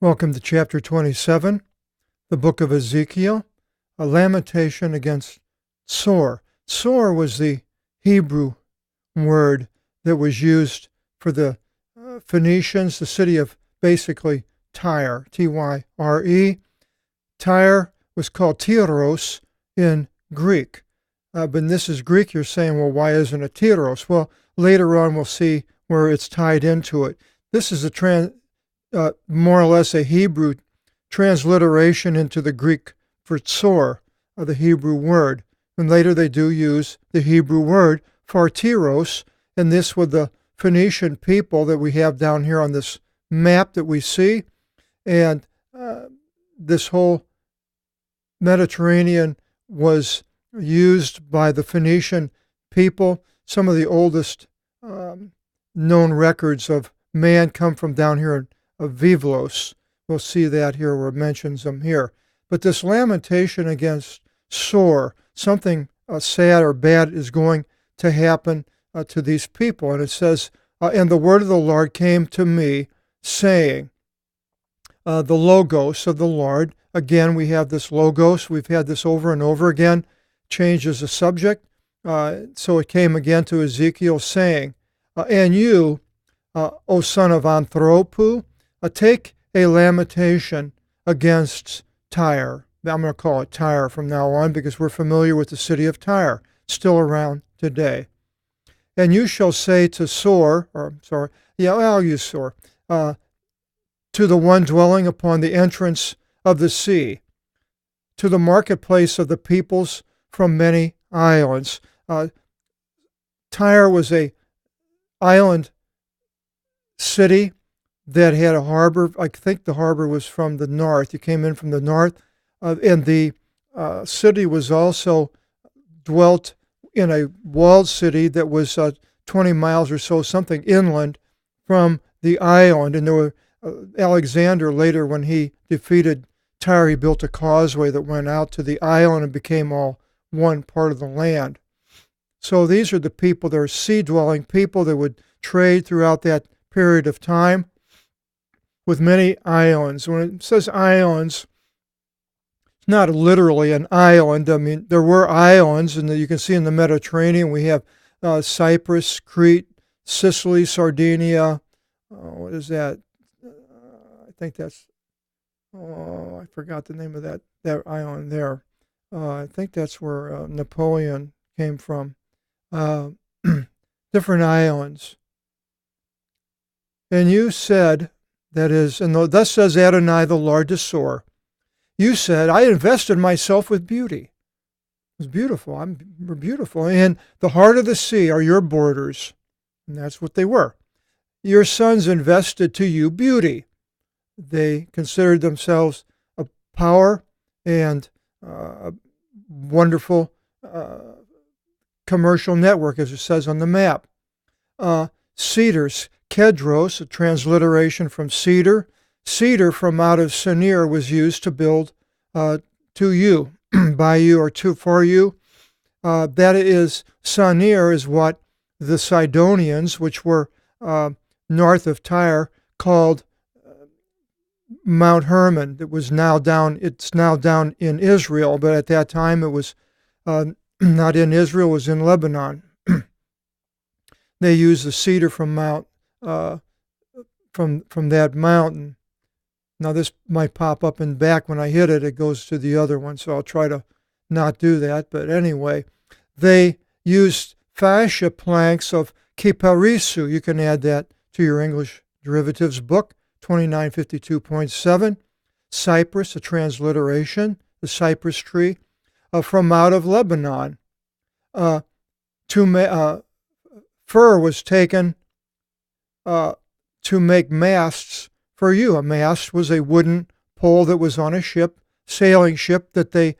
Welcome to chapter 27, the book of Ezekiel, a lamentation against Sor. Sor was the Hebrew word that was used for the Phoenicians, the city of basically Tyre, Tyre. Tyre was called Tyros in Greek. But this is Greek. You're saying, well, why isn't it Tyros? Well, later on we'll see where it's tied into it. This is more or less a Hebrew transliteration into the Greek for tsor, the Hebrew word. And later they do use the Hebrew word for Tyros, and this with the Phoenician people that we have down here on this map that we see. And this whole Mediterranean was used by the Phoenician people. Some of the oldest known records of man come from down here of Vivlos. We'll see that here where it mentions them here. But this lamentation against Sor, something sad or bad is going to happen to these people. And it says, and the word of the Lord came to me, saying, the Logos of the Lord. Again, we have this Logos. We've had this over and over again. Changes the subject. So it came again to Ezekiel, saying, and you, O son of Anthropu, take a lamentation against Tyre. I'm going to call it Tyre from now on because we're familiar with the city of Tyre, still around today. And you shall say to I'll use Sor, to the one dwelling upon the entrance of the sea, to the marketplace of the peoples from many islands. Tyre was a island city that had a harbor. I think the harbor was from the north. You came in from the north. And the city was also dwelt in a walled city that was 20 miles or so, something inland from the island. And there were, Alexander later, when he defeated Tyre, he built a causeway that went out to the island and became all one part of the land. So these are the people, they're sea-dwelling people that would trade throughout that period of time with many islands. When it says islands, it's not literally an island. I mean, there were islands, and you can see in the Mediterranean, we have Cyprus, Crete, Sicily, Sardinia. What is that? I think that's, I forgot the name of that island there. I think that's where Napoleon came from. Different islands. And you said, that is, and thus says Adonai the Lord to Sor, you said, I invested myself with beauty. It was beautiful. We're beautiful. And the heart of the sea are your borders. And that's what they were. Your sons invested to you beauty. They considered themselves a power and a wonderful commercial network, as it says on the map. Cedars, Kedros, a transliteration from cedar. Cedar from out of Senir was used to build to you, by you, or for you. That is, Senir is what the Sidonians, which were north of Tyre, called Mount Hermon. It's now down in Israel, but at that time it was not in Israel, it was in Lebanon. They used the cedar from Mount from that mountain. Now this might pop up in back when I hit it. It goes to the other one, so I'll try to not do that. But anyway, they used fascia planks of Kiparisu. You can add that to your English derivatives book, 2952.7. Cypress, a transliteration, the cypress tree, from out of Lebanon. Fir was taken to make masts for you. A mast was a wooden pole that was on a ship, sailing ship, that they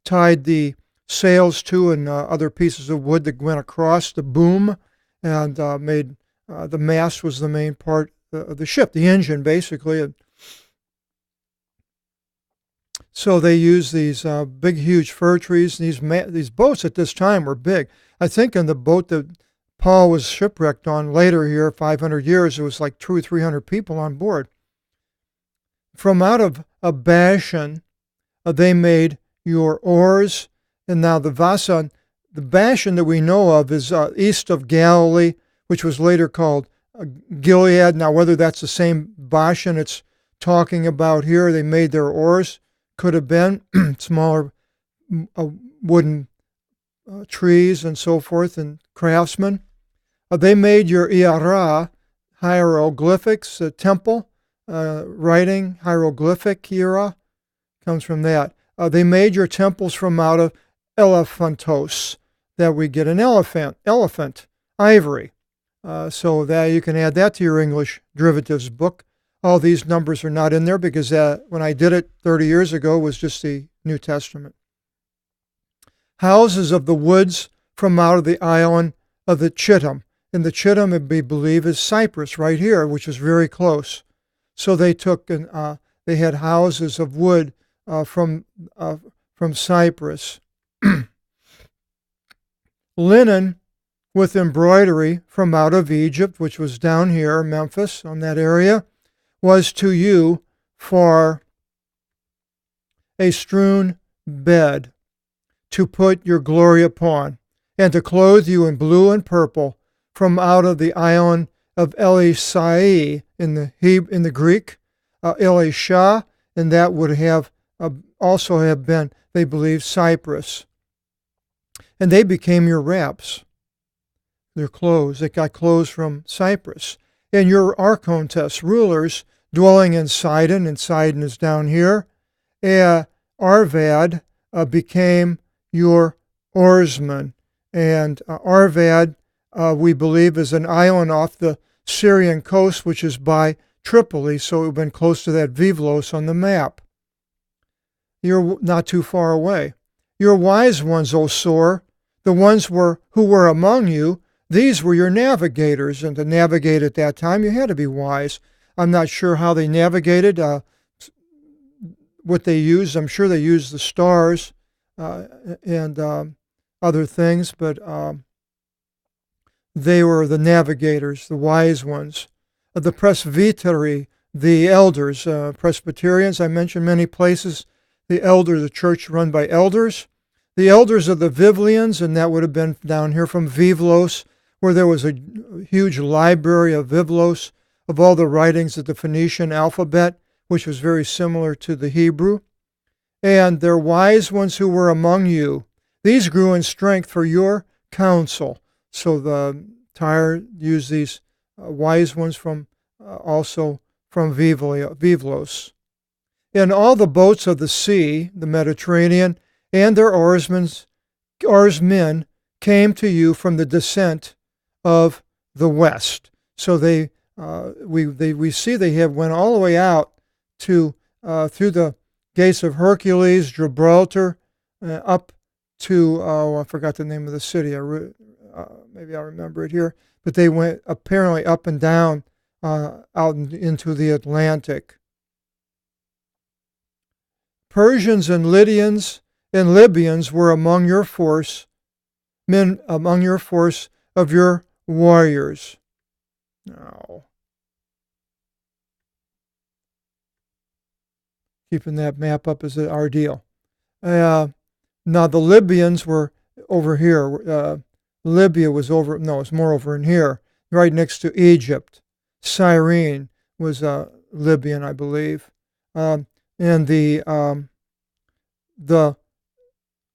tied the sails to, and other pieces of wood that went across the boom, and made the mast was the main part of the ship, the engine basically. So they used these big, huge fir trees. These boats at this time were big. I think in the boat that Paul was shipwrecked on later here, 500 years, it was like 200 or 300 people on board. From out of Bashan, they made your oars. And now the Bashan that we know of is east of Galilee, which was later called Gilead. Now, whether that's the same Bashan it's talking about here, they made their oars, could have been smaller wooden trees and so forth, and craftsmen. They made your Iara, hieroglyphics, temple, writing, hieroglyphic Iara, comes from that. They made your temples from out of elephantos, that we get an elephant, ivory. So that you can add that to your English derivatives book. All these numbers are not in there because when I did it 30 years ago, it was just the New Testament. Houses of the woods from out of the island of the Chittim. And the Chittim, we believe, is Cyprus right here, which is very close. So they took and they had houses of wood from Cyprus. Linen with embroidery from out of Egypt, which was down here, Memphis, on that area, was to you for a strewn bed to put your glory upon, and to clothe you in blue and purple from out of the island of Elisai in the Greek, Elisha, and that would have also have been, they believe, Cyprus. And they became your wraps, their clothes. They got clothes from Cyprus. And your archontes, rulers, dwelling in Sidon, and Sidon is down here, Arvad became your oarsman. And Arvad, we believe, is an island off the Syrian coast, which is by Tripoli, so it would have been close to that Vivlos on the map. You're not too far away. Your wise ones, O Sor, the ones who were among you, these were your navigators, and to navigate at that time, you had to be wise. I'm not sure how they navigated, what they used. I'm sure they used the stars and other things, but they were the navigators, the wise ones. The presbytery, the elders, Presbyterians, I mentioned many places, the church run by elders. The elders of the Vivlians, and that would have been down here from Vivlos, where there was a huge library of Vivlos, of all the writings of the Phoenician alphabet, which was very similar to the Hebrew. And their wise ones who were among you, these grew in strength for your counsel. So the Tyre used these wise ones also from Vivlos. And all the boats of the sea, the Mediterranean, and their oarsmen came to you from the descent of the west. So we see they have went all the way out to through the gates of Hercules, Gibraltar, up to I forgot the name of the city. Maybe I'll remember it here. But they went apparently up and down out into the Atlantic. Persians and Lydians and Libyans were among your force, men among your force of your warriors. Now, keeping that map up is our deal. Now the Libyans were over here. Libya was it's more over in here, right next to Egypt. Cyrene was Libyan, I believe. And the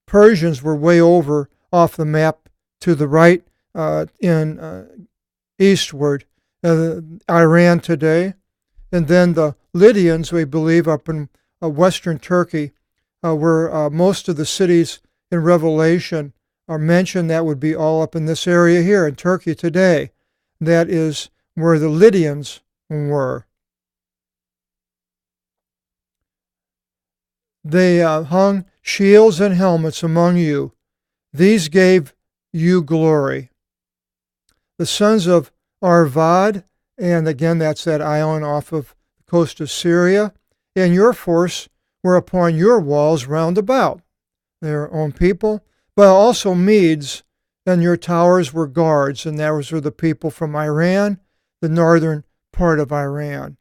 Persians were way over off the map to the right eastward, Iran today. And then the Lydians, we believe, up in western Turkey, where most of the cities in Revelation are mentioned. That would be all up in this area here in Turkey today. That is where the Lydians were. They hung shields and helmets among you. These gave you glory. The sons of Arvad, and again that's that island off of the coast of Syria, and your force were upon your walls round about, their own people, but also Medes, and your towers were guards, and those were the people from Iran, the northern part of Iran.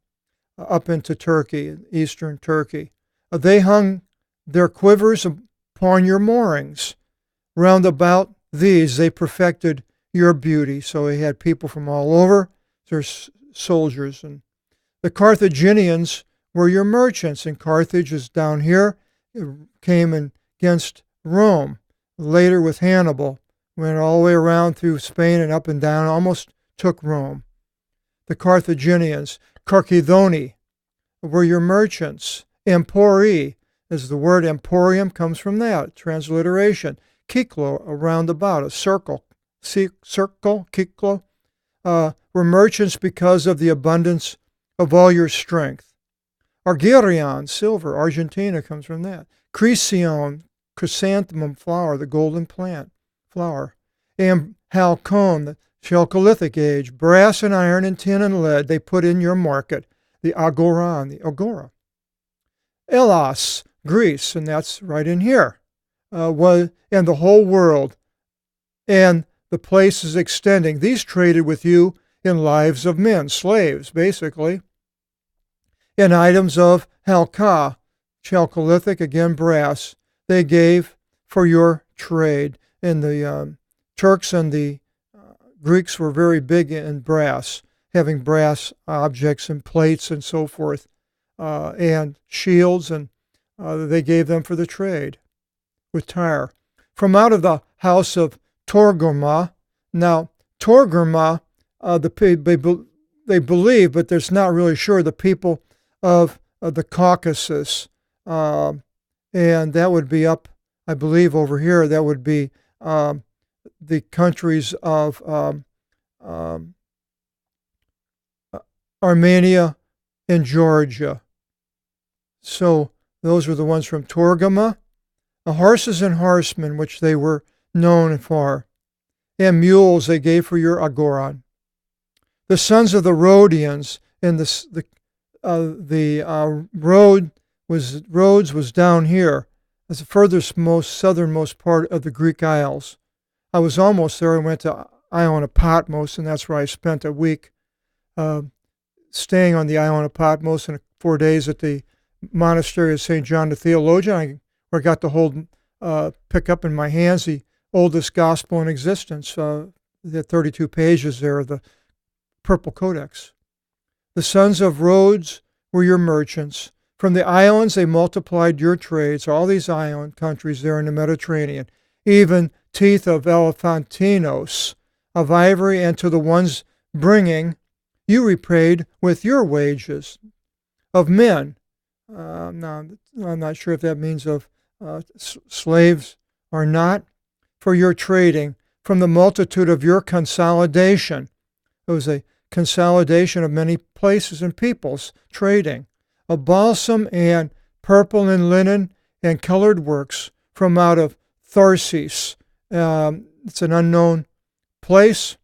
up into Turkey, eastern Turkey. They hung their quivers upon your moorings. Round about these they perfected your beauty. So he had people from all over, their soldiers. And the Carthaginians were your merchants, and Carthage is down here. It came against Rome. Later with Hannibal, went all the way around through Spain and up and down, almost took Rome. The Carthaginians, Carchidoni, were your merchants. Empori, as the word emporium comes from that, transliteration. Kiklo, a roundabout, a circle. Kiklo, were merchants because of the abundance of all your strength. Argyrion, silver, Argentina comes from that. Chrysion, chrysanthemum flower, the golden plant, flower. And Halcon, the Chalcolithic age, brass and iron and tin and lead, they put in your market, the agoran, the agora. Elos, Greece, and that's right in here, and the whole world, and the place is extending. These traded with you in lives of men, slaves, basically, in items of halka, chalcolithic, again brass, they gave for your trade. And the Turks and the Greeks were very big in brass, having brass objects and plates and so forth, and shields, and they gave them for the trade with Tyre. From out of the house of Togarmah, now Togarmah, they believe, but there's not really sure, the people of the Caucasus, and that would be up, I believe, over here. That would be the countries of Armenia and Georgia. So those were the ones from Togarmah. Horses and horsemen, which they were known for, and mules they gave for your agoran. The sons of the Rhodians, and Rhodes was down here, as the furthest most southernmost part of the Greek Isles. I was almost there. I went to Island of Patmos, and that's where I spent a week staying on the island of Patmos and 4 days at the monastery of St. John the Theologian, where I got to pick up in my hands the oldest gospel in existence, the 32 pages there of the Purple Codex. The sons of Rhodes were your merchants. From the islands they multiplied your trades, all these island countries there in the Mediterranean, even teeth of elephantinos, of ivory, and to the ones bringing, you repaid with your wages. Of men, now I'm not sure if that means of slaves or not, for your trading, from the multitude of your consolidation. It was a consolidation of many places and peoples trading. Of balsam and purple and linen and colored works from out of Tharsis. It's an unknown place.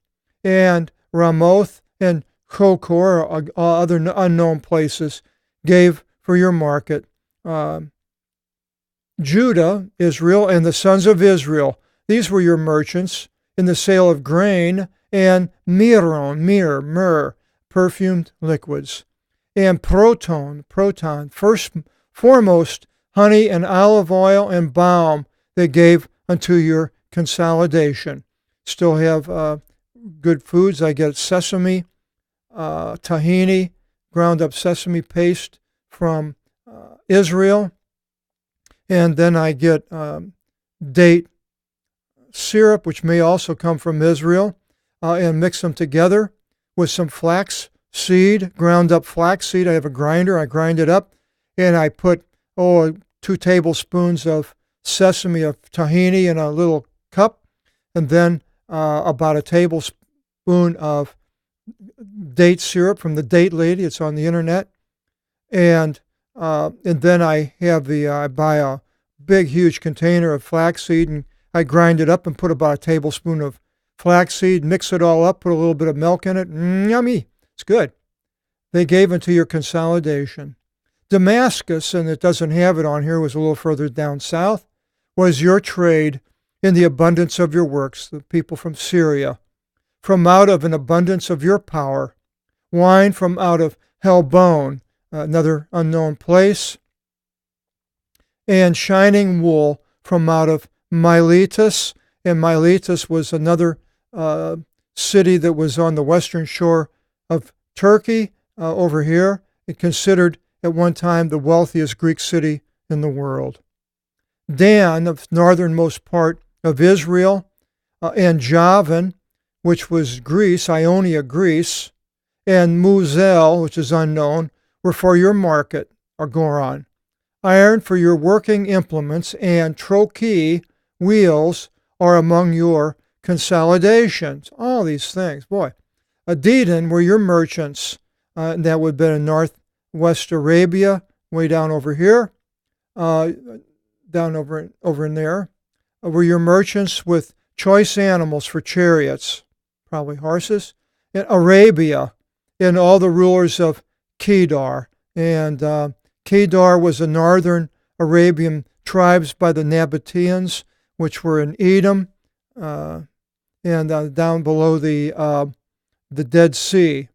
And Ramoth and Chokor, other unknown places, gave for your market. Judah, Israel, and the sons of Israel, these were your merchants in the sale of grain and myrrh, perfumed liquids. And proton, foremost, honey and olive oil and balm they gave unto your consolidation. Still have good foods. I get sesame, tahini, ground up sesame paste from Israel. And then I get date syrup, which may also come from Israel, and mix them together with some flax seed, ground up flax seed. I have a grinder. I grind it up, and I put 2 tablespoons of sesame of tahini in a little cup, and then about a tablespoon of date syrup from the Date Lady. It's on the internet, and then I have I buy a big, huge container of flaxseed, and I grind it up and put about a tablespoon of flaxseed, mix it all up, put a little bit of milk in it. Yummy. It's good. They gave unto your consolidation. Damascus, and it doesn't have it on here, was a little further down south, was your trade in the abundance of your works, the people from Syria. From out of an abundance of your power, wine from out of Helbon, another unknown place. And shining wool from out of Miletus. And Miletus was another city that was on the western shore of Turkey over here. It considered at one time the wealthiest Greek city in the world. Dan, the northernmost part of Israel, and Javan, which was Greece, Ionia, Greece, and Muzel, which is unknown, were for your market, or Goron. Iron for your working implements, and trochee, wheels, are among your consolidations. All these things. Boy. Dedan were your merchants. That would have been in northwest Arabia, way down over here, down over in there. Were your merchants with choice animals for chariots, probably horses. In Arabia, and all the rulers of Kedar. And Kedar was the northern Arabian tribes by the Nabateans, which were in Edom, and down below the Dead Sea.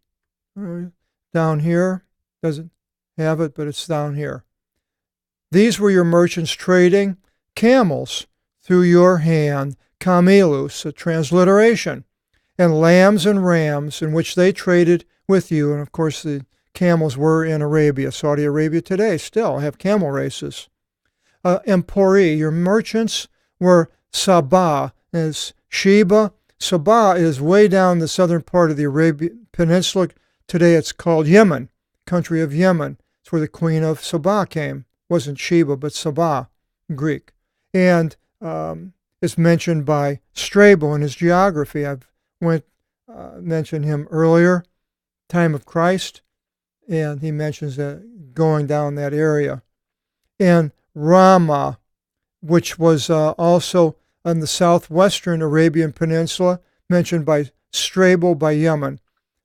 Down here, doesn't have it, but it's down here. These were your merchants trading camels through your hand, camelus, a transliteration, and lambs and rams, in which they traded with you. And of course, the camels were in Arabia. Saudi Arabia today still have camel races. Empori, your merchants were Sabah, as Sheba. Sabah is way down the southern part of the Arabian Peninsula. Today it's called Yemen, country of Yemen. It's where the queen of Sabah came. It wasn't Sheba, but Sabah, Greek. And it's mentioned by Strabo in his geography. I've mentioned him earlier, time of Christ, and he mentions that going down that area. And Ramah, which was also on the southwestern Arabian Peninsula, mentioned by Strabo by Yemen.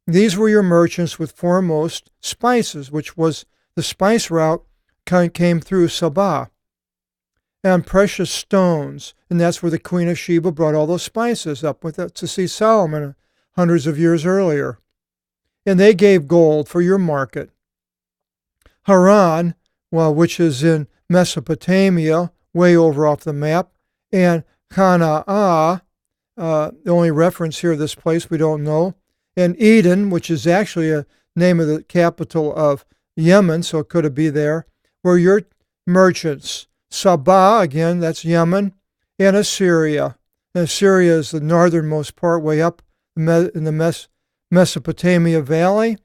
These were your merchants with foremost spices, which was the spice route came through Sabah. And precious stones, and that's where the Queen of Sheba brought all those spices up with it to see Solomon hundreds of years earlier. And they gave gold for your market. Haran, which is in Mesopotamia, way over off the map, and Canaan, the only reference here, this place we don't know, and Eden, which is actually a name of the capital of Yemen, so it could be there, were your merchants. Sabah, again, that's Yemen, and Assyria. And Assyria is the northernmost part, way up in the Mesopotamia Valley,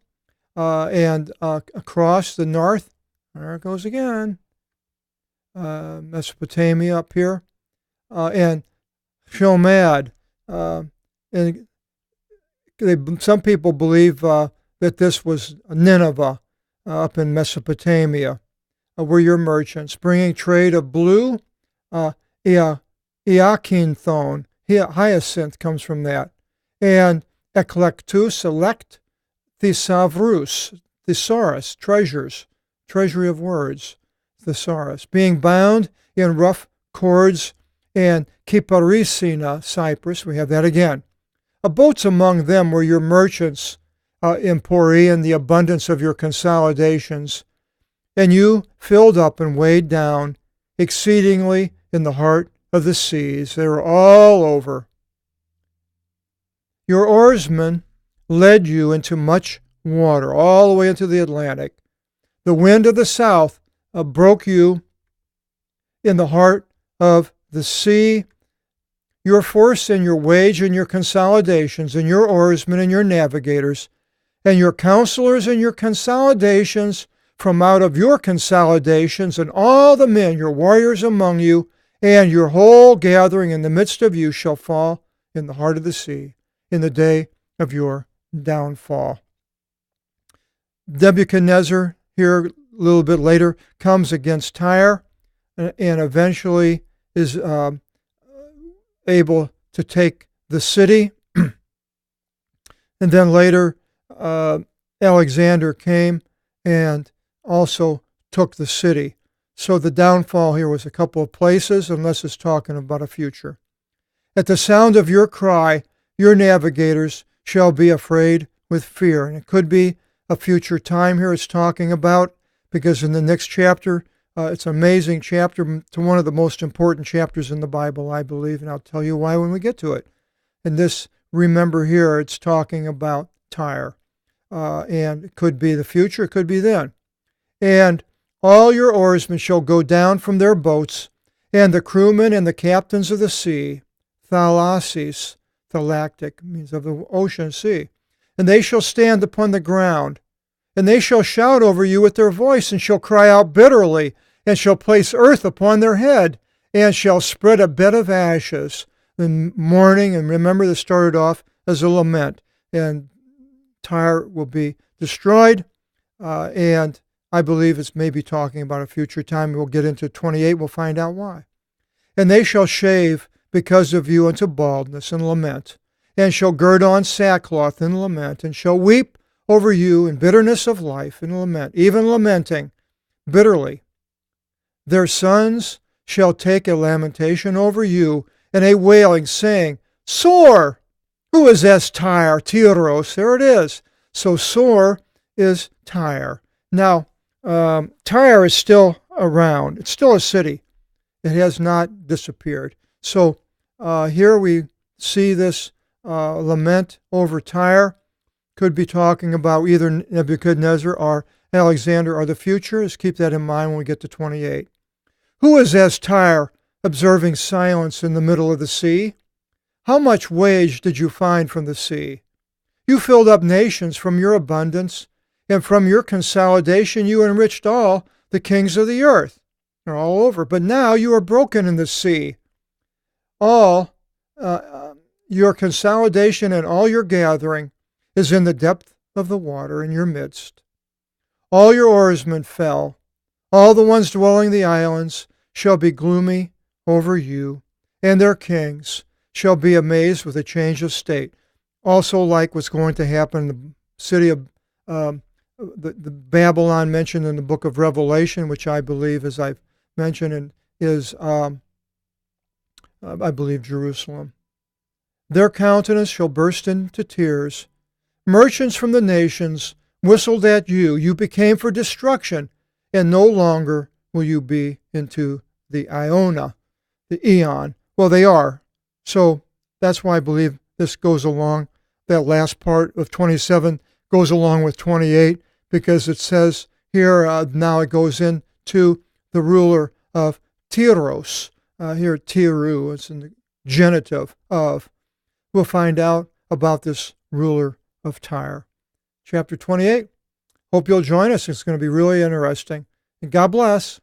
and across the north. There it goes again. Mesopotamia up here, and Shomad. And some people believe that this was Nineveh up in Mesopotamia. Were your merchants, bringing trade of blue, iakinthone, hyacinth comes from that, and eklektus, elect, thesaurus, treasures, treasury of words, thesaurus, being bound in rough cords, and kiparisina, cypress, we have that again. Boats among them were your merchants, empori, and the abundance of your consolidations. And you filled up and weighed down exceedingly in the heart of the seas. They were all over. Your oarsmen led you into much water, all the way into the Atlantic. The wind of the south broke you in the heart of the sea. Your force and your wage and your consolidations and your oarsmen and your navigators and your counselors and your consolidations from out of your consolidations, and all the men, your warriors among you, and your whole gathering in the midst of you shall fall in the heart of the sea in the day of your downfall. Nebuchadnezzar, here a little bit later, comes against Tyre and eventually is able to take the city. And then later, Alexander came and also took the city. So the downfall here was a couple of places, unless it's talking about a future. At the sound of your cry, your navigators shall be afraid with fear. And it could be a future time here it's talking about. because in the next chapter, it's an amazing chapter, to one of the most important chapters in the Bible, I believe, and I'll tell you why when we get to it. And this, remember here, it's talking about Tyre, and it could be the future, it could be then. And all your oarsmen shall go down from their boats, and the crewmen and the captains of the sea, thalasis, thalactic, means of the ocean sea, and they shall stand upon the ground, and they shall shout over you with their voice, and shall cry out bitterly, and shall place earth upon their head, and shall spread a bed of ashes, in mourning. And remember, this started off as a lament, and Tyre will be destroyed, and I believe it's maybe talking about a future time. We'll get into 28, we'll find out why. And they shall shave because of you unto baldness and lament, and shall gird on sackcloth and lament, and shall weep over you in bitterness of life and lament, even lamenting bitterly. Their sons shall take a lamentation over you, and a wailing, saying, Sore! Who is this Tyre? Tyros, there it is. So sore is Tyre. Now, Tyre is still around. It's still a city. It has not disappeared. So here we see this lament over Tyre. Could be talking about either Nebuchadnezzar or Alexander or the future. Just keep that in mind when we get to 28. Who is as Tyre, observing silence in the middle of the sea? How much wage did you find from the sea? You filled up nations from your abundance, and from your consolidation you enriched all the kings of the earth. They're all over. But now you are broken in the sea. All your consolidation and all your gathering is in the depth of the water in your midst. All your oarsmen fell. All the ones dwelling the islands shall be gloomy over you, and their kings shall be amazed with a change of state. Also, like what's going to happen in the city of the Babylon mentioned in the book of Revelation, which I believe, as I've mentioned, is I believe Jerusalem. Their countenance shall burst into tears. Merchants from the nations whistled at you. You became for destruction, and no longer will you be into the Iona, the Eon. Well, they are. So that's why I believe this goes along. That last part of 27 goes along with 28, because it says here, now it goes into the ruler of Tyros. Here, Tiru, it's in the genitive of. We'll find out about this ruler of Tyre. Chapter 28. Hope you'll join us. It's going to be really interesting. And God bless.